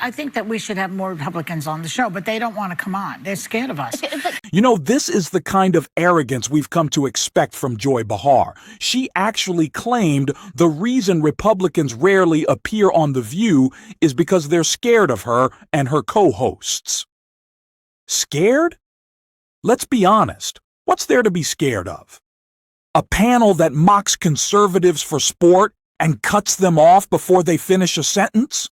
I think that we should have more Republicans on the show, but they don't want to come on. They're scared of us. You know, this is the kind of arrogance we've come to expect from Joy Behar. She actually claimed the reason Republicans rarely appear on The View is because they're scared of her and her co-hosts. Scared? Let's be honest. What's there to be scared of? A panel that mocks conservatives for sport and cuts them off before they finish a sentence?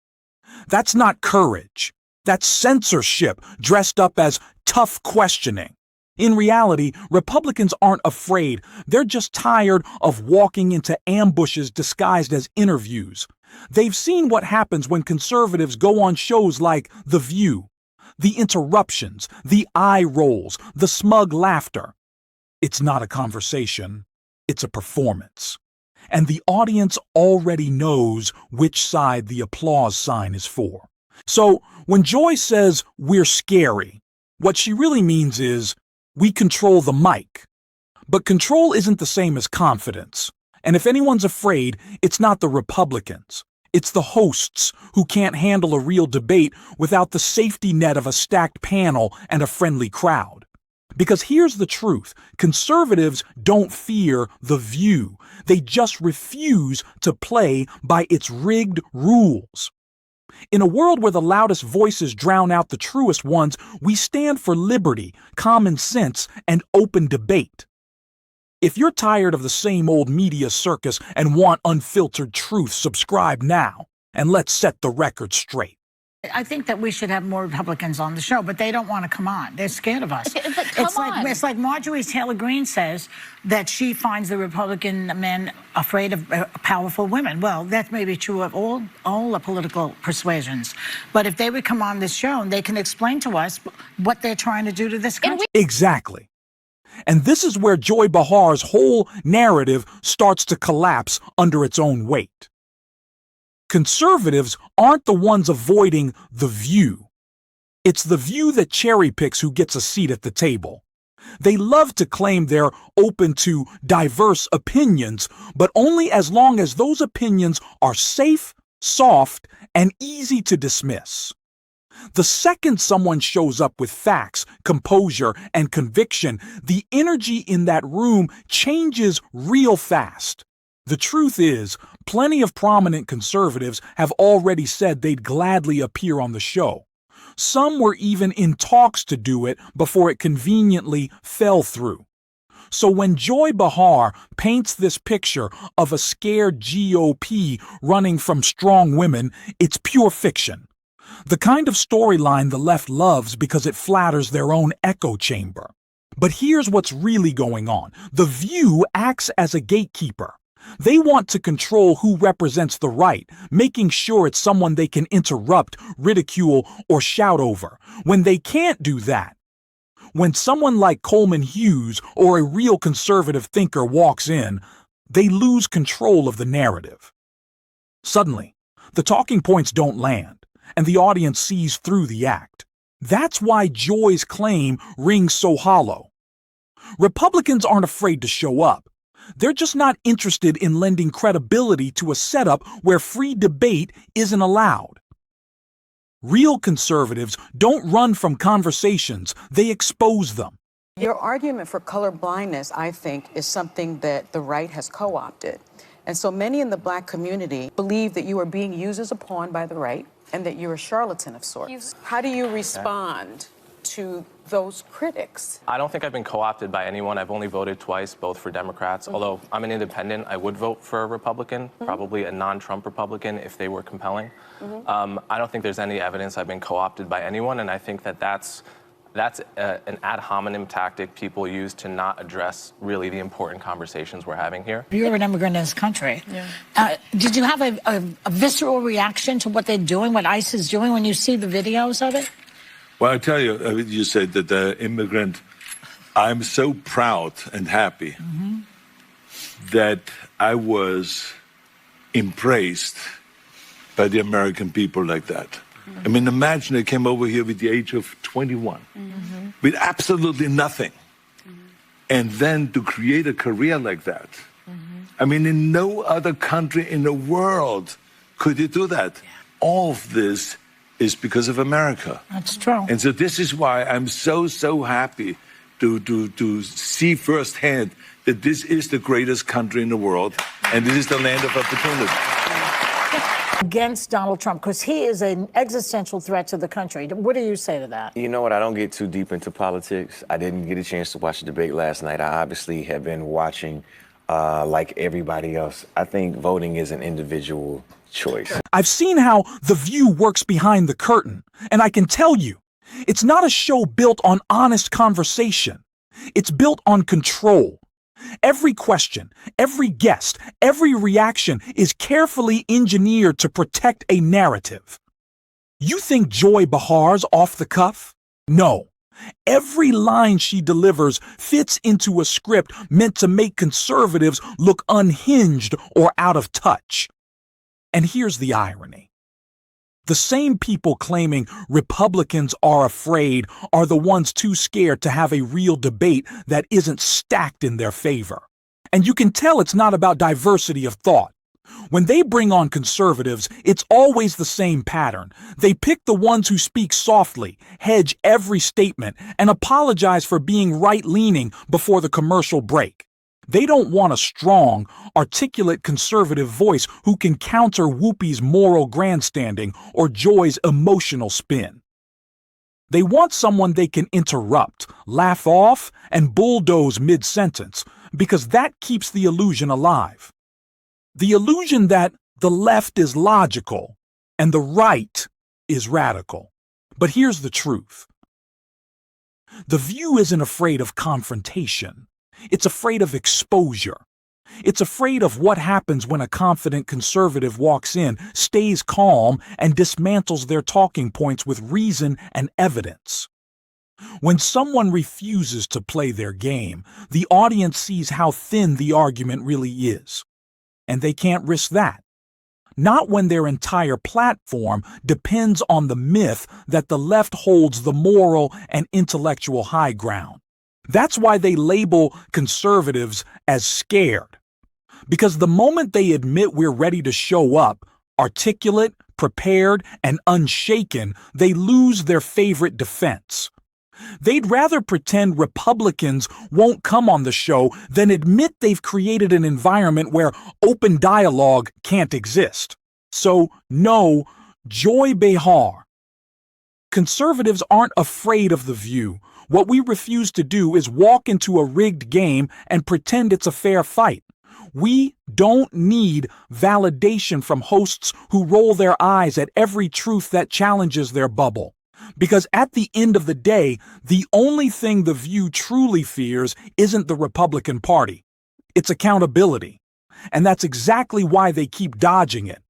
That's not courage. That's censorship dressed up as tough questioning. In reality, Republicans aren't afraid. They're just tired of walking into ambushes disguised as interviews. They've seen what happens when conservatives go on shows like The View. The interruptions, the eye rolls, the smug laughter. It's not a conversation. It's a performance. And the audience already knows which side the applause sign is for. So when Joy says we're scary, what she really means is we control the mic. But control isn't the same as confidence. And if anyone's afraid, it's not the Republicans. It's the hosts who can't handle a real debate without the safety net of a stacked panel and a friendly crowd. Because here's the truth. Conservatives don't fear The View. They just refuse to play by its rigged rules. In a world where the loudest voices drown out the truest ones, we stand for liberty, common sense, and open debate. If you're tired of the same old media circus and want unfiltered truth, subscribe now, and let's set the record straight. I think that we should have more Republicans on the show, but they don't want to come on. They're scared of us. It's like Marjorie Taylor Greene says that she finds the Republican men afraid of powerful women. Well, that may be true of all the political persuasions. But if they would come on this show, they can explain to us what they're trying to do to this country. Exactly. And this is where Joy Behar's whole narrative starts to collapse under its own weight. Conservatives aren't the ones avoiding The View. It's The View that cherry picks who gets a seat at the table. They love to claim they're open to diverse opinions, but only as long as those opinions are safe, soft, and easy to dismiss. The second someone shows up with facts, composure, and conviction, the energy in that room changes real fast. The truth is, plenty of prominent conservatives have already said they'd gladly appear on the show. Some were even in talks to do it before it conveniently fell through. So when Joy Behar paints this picture of a scared GOP running from strong women, it's pure fiction. The kind of storyline the left loves because it flatters their own echo chamber. But here's what's really going on. The View acts as a gatekeeper. They want to control who represents the right, making sure it's someone they can interrupt, ridicule, or shout over. When they can't do that, when someone like Coleman Hughes or a real conservative thinker walks in, they lose control of the narrative. Suddenly, the talking points don't land, and the audience sees through the act. That's why Joy's claim rings so hollow. Republicans aren't afraid to show up. They're just not interested in lending credibility to a setup where free debate isn't allowed. Real conservatives don't run from conversations, they expose them. Your argument for color blindness, I think, is something that the right has co-opted. And so many in the Black community believe that you are being used as a pawn by the right and that you're a charlatan of sorts. How do you respond to those critics? I don't think I've been co-opted by anyone. I've only voted twice, both for Democrats. Although I'm an independent, I would vote for a Republican, probably a non-Trump Republican if they were compelling. I don't think there's any evidence I've been co-opted by anyone, and I think that that's an ad hominem tactic people use to not address really the important conversations we're having here. You're an immigrant in this country. Yeah. Did you have a visceral reaction to what they're doing, what ICE is doing when you see the videos of it? Well, I tell you, you said that the immigrant, I'm so proud and happy that I was embraced by the American people like that. I mean, imagine I came over here with the age of 21, with absolutely nothing. And then to create a career like that. I mean, in no other country in the world could you do that. All of this is because of America. That's true. And so this is why I'm so happy to see firsthand that this is the greatest country in the world, and this is the land of opportunity. Against Donald Trump, because he is an existential threat to the country. What do you say to that? You know what? I don't get too deep into politics. I didn't get a chance to watch the debate last night. I obviously have been watching like everybody else. I think voting is an individual choice. I've seen how The View works behind the curtain, and I can tell you, it's not a show built on honest conversation. It's built on control. Every question, every guest, every reaction is carefully engineered to protect a narrative. You think Joy Behar's off the cuff? No. Every line she delivers fits into a script meant to make conservatives look unhinged or out of touch. And here's the irony. The same people claiming Republicans are afraid are the ones too scared to have a real debate that isn't stacked in their favor. And you can tell it's not about diversity of thought. When they bring on conservatives, it's always the same pattern. They pick the ones who speak softly, hedge every statement, and apologize for being right-leaning before the commercial break. They don't want a strong, articulate conservative voice who can counter Whoopi's moral grandstanding or Joy's emotional spin. They want someone they can interrupt, laugh off, and bulldoze mid-sentence, because that keeps the illusion alive. The illusion that the left is logical and the right is radical. But here's the truth. The View isn't afraid of confrontation. It's afraid of exposure. It's afraid of what happens when a confident conservative walks in, stays calm, and dismantles their talking points with reason and evidence. When someone refuses to play their game, the audience sees how thin the argument really is. And they can't risk that. Not when their entire platform depends on the myth that the left holds the moral and intellectual high ground. That's why they label conservatives as scared. Because the moment they admit we're ready to show up, articulate, prepared, and unshaken, they lose their favorite defense. They'd rather pretend Republicans won't come on the show than admit they've created an environment where open dialogue can't exist. So, no, Joy Behar. Conservatives aren't afraid of The View. What we refuse to do is walk into a rigged game and pretend it's a fair fight. We don't need validation from hosts who roll their eyes at every truth that challenges their bubble. Because at the end of the day, the only thing The View truly fears isn't the Republican Party. It's accountability. And that's exactly why they keep dodging it.